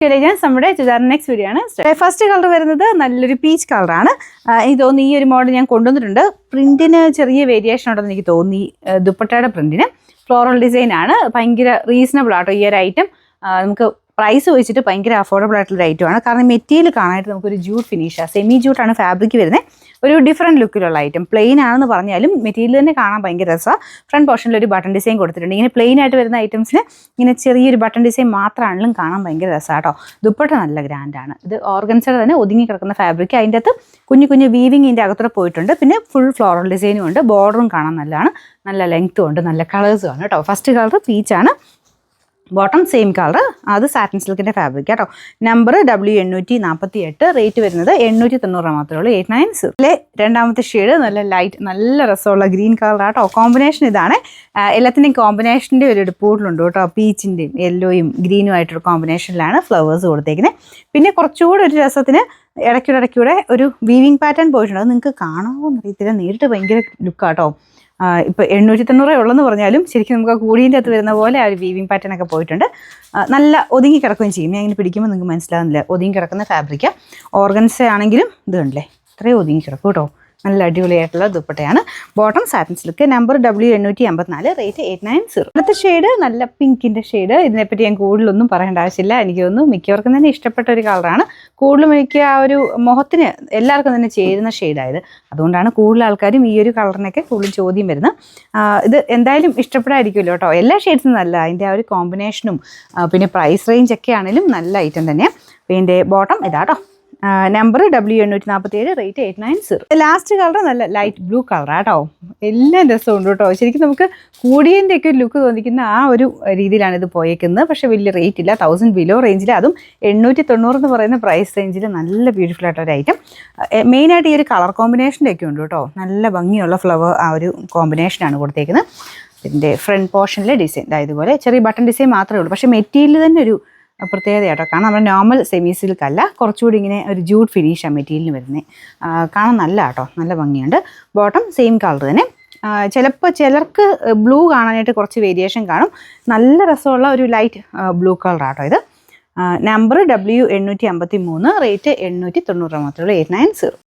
നമ്മുടെ next video ആണ്. First colour വരുന്നത് നല്ലൊരു പീച്ച് കളറാണ്. എനിക്ക് തോന്നുന്നു ഈ ഒരു മോഡൽ ഞാൻ കൊണ്ടുവന്നിട്ടുണ്ട്. പ്രിന്റിന് ചെറിയ വേരിയേഷൻ ഉണ്ടെന്ന് എനിക്ക് തോന്നി. ദുപ്പട്ടയുടെ പ്രിന്റിന് ഫ്ലോറൽ ഡിസൈൻ ആണ്. ഭയങ്കര റീസണബിൾ ആട്ടോ ഈ ഒരു ഐറ്റം. നമുക്ക് പ്രൈസ് വെച്ചിട്ട് ഭയങ്കര അഫോർഡബിൾ ആയിട്ടുള്ള ഐറ്റമാണ്. കാരണം മെറ്റീരിയൽ കാണാനായിട്ട് നമുക്കൊരു ജൂട്ട് ഫിനിഷാണ്. സെമി ജൂട്ടാണ് ഫാബ്രിക് വരുന്നത്. ഒരു ഡിഫറെൻറ്റ് ലുക്കിലുള്ള ഐറ്റം. പ്ലെയിൻ ആണെന്ന് പറഞ്ഞാലും മെറ്റീരിയൽ തന്നെ കാണാൻ ഭയങ്കര രസമാണ്. ഫ്രണ്ട് പോർഷനിൽ ഒരു ബട്ടൺ ഡിസൈൻ കൊടുത്തിട്ടുണ്ട്. ഇങ്ങനെ പ്ലെയിൻ ആയിട്ട് വരുന്ന ഐറ്റംസിന് ഇങ്ങനെ ചെറിയൊരു ബട്ടൺ ഡിസൈൻ മാത്രമാണെങ്കിലും കാണാൻ ഭയങ്കര രസമാണ് കേട്ടോ. ദുപ്പട്ട നല്ല ഗ്രാൻഡാണ്. ഇത് ഓർഗൻസയുടെ തന്നെ ഒതുങ്ങി കിടക്കുന്ന ഫാബ്രിക്. അതിൻ്റെ അകത്ത് കുഞ്ഞു കുഞ്ഞു വീവിങ് ഇതിൻ്റെ അകത്തോടെ പോയിട്ടുണ്ട്. പിന്നെ ഫുൾ ഫ്ലോറൽ ഡിസൈനും ഉണ്ട്. ബോർഡറും കാണാൻ നല്ലതാണ്. നല്ല ലെങ്ത്തും ഉണ്ട്. നല്ല കളേഴ്സും ആണ് കേട്ടോ. ഫസ്റ്റ് കളർ പീച്ചാണ്. Bottom same colour. അത് സാറ്റിൻ സിൽക്കിൻ്റെ ഫാബ്രിക് കേട്ടോ. Number W848. റേറ്റ് വരുന്നത് 890 മാത്രമേ ഉള്ളൂ. 890. രണ്ടാമത്തെ ഷെയ്ഡ് നല്ല ലൈറ്റ് നല്ല രസമുള്ള ഗ്രീൻ കളർ ആട്ടോ. കോമ്പിനേഷൻ ഇതാണ്. എല്ലാത്തിൻ്റെയും കോമ്പിനേഷൻ്റെ ഒരു എടുപ്പൂടിലുണ്ട് കേട്ടോ. പീച്ചിൻ്റെയും യെല്ലോയും ഗ്രീനും ആയിട്ടൊരു കോമ്പിനേഷനിലാണ് ഫ്ലവേഴ്സ് കൊടുത്തേക്കുന്നത്. പിന്നെ കുറച്ചുകൂടെ ഒരു രസത്തിന് ഇടയ്ക്കൂടെ ഒരു വീവിങ് പാറ്റേൺ പോയിട്ടുണ്ട്. അത് നിങ്ങൾക്ക് കാണാമെന്ന് അറിയത്തില്ല. നേരിട്ട് ഭയങ്കര ലുക്കാട്ടോ. ഇപ്പോൾ 890 ഉള്ളെന്ന് പറഞ്ഞാലും ശരിക്കും നമുക്ക് കൂടിയതിൻ്റെ അകത്ത് വരുന്ന പോലെ ആ ഒരു വീവിങ് പാറ്റേൺ ഒക്കെ പോയിട്ടുണ്ട്. നല്ല ഒതുങ്ങി കിടക്കുകയും ചെയ്യും. ഞാൻ ഇങ്ങനെ പിടിക്കുമ്പോൾ നിങ്ങൾക്ക് മനസ്സിലാകുന്നില്ല. ഒതുങ്ങി കിടക്കുന്ന ഫാബ്രിക്ക്. ഓർഗൻസ ആണെങ്കിലും ഇത് കണ്ടില്ലേ, ഇത്രയും ഒതുങ്ങി കിടക്കും കേട്ടോ. നല്ല അടിപൊളിയായിട്ടുള്ള ദുപ്പട്ടയാണ്. Bottom satin silk. Number W854. Rate 890. അടുത്ത ഷെയ്ഡ് നല്ല പിങ്കിൻ്റെ ഷെയ്ഡ്. ഇതിനെപ്പറ്റി ഞാൻ കൂടുതലൊന്നും പറയേണ്ട ആവശ്യമില്ല. എനിക്ക് തോന്നുന്നു മിക്കവർക്കും തന്നെ ഇഷ്ടപ്പെട്ട ഒരു കളറാണ്. കൂടുതലും എനിക്ക് ആ ഒരു മുഖത്തിന് എല്ലാവർക്കും തന്നെ ചേരുന്ന ഷെയ്ഡായത്. അതുകൊണ്ടാണ് കൂടുതൽ ആൾക്കാരും ഈ ഒരു കളറിനൊക്കെ കൂടുതൽ ചോദ്യം വരുന്നത്. ഇത് എന്തായാലും ഇഷ്ടപ്പെടാതിരിക്കുമല്ലോ കേട്ടോ. എല്ലാ ഷെയ്ഡ്സും നല്ല അതിൻ്റെ ആ ഒരു കോമ്പിനേഷനും പിന്നെ പ്രൈസ് റേഞ്ച് ഒക്കെ ആണെങ്കിലും നല്ല ഐറ്റം തന്നെയാണ്. പിന്നെ ബോട്ടം ഇതാട്ടോ. Number W847. Rate 890. Last colour നല്ല ലൈറ്റ് ബ്ലൂ കളറാട്ടോ. എല്ലാം രസമുണ്ട് കേട്ടോ. ശരിക്കും നമുക്ക് കൂടിയതിൻ്റെ ഒക്കെ ഒരു ലുക്ക് തോന്നിക്കുന്ന ആ ഒരു രീതിയിലാണ് ഇത് പോയേക്കുന്നത്. പക്ഷേ വലിയ റേറ്റ് ഇല്ല. 1000 ബിലോ റേഞ്ചിൽ, അതും 890 എന്ന് പറയുന്ന പ്രൈസ് റേഞ്ചിൽ നല്ല ബ്യൂട്ടിഫുൾ ആയിട്ടൊരു ഐറ്റം. മെയിനായിട്ട് ഈ ഒരു കളർ കോമ്പിനേഷൻ്റെ ഒക്കെ ഉണ്ട് കേട്ടോ. നല്ല ഭംഗിയുള്ള ഫ്ലവർ ആ ഒരു കോമ്പിനേഷനാണ് കൊടുത്തേക്കുന്നത്. ഇതിൻ്റെ ഫ്രണ്ട് പോർഷനിലെ ഡിസൈൻ ഇതുപോലെ ചെറിയ ബട്ടൺ ഡിസൈൻ മാത്രമേ ഉള്ളൂ. പക്ഷേ മെറ്റീരിയൽ തന്നെ ഒരു പ്രത്യേകതയാട്ടോ. കാരണം നമ്മുടെ നോർമൽ സെമി സിൽക്കല്ല, കുറച്ചുകൂടി ഇങ്ങനെ ഒരു ജൂട്ട് ഫിനിഷാണ് മെറ്റീരിയലിന് വരുന്നത്. കാണാൻ നല്ല കേട്ടോ. നല്ല ഭംഗിയുണ്ട്. ബോട്ടം സെയിം കളർ തന്നെ. ചിലപ്പോൾ ചിലർക്ക് ബ്ലൂ കാണാനായിട്ട് കുറച്ച് വേരിയേഷൻ കാണും. നല്ല രസമുള്ള ഒരു ലൈറ്റ് ബ്ലൂ കളറാട്ടോ ഇത്. Number W853. റേറ്റ് 890 മാത്രമേ ഉള്ളൂ. 890.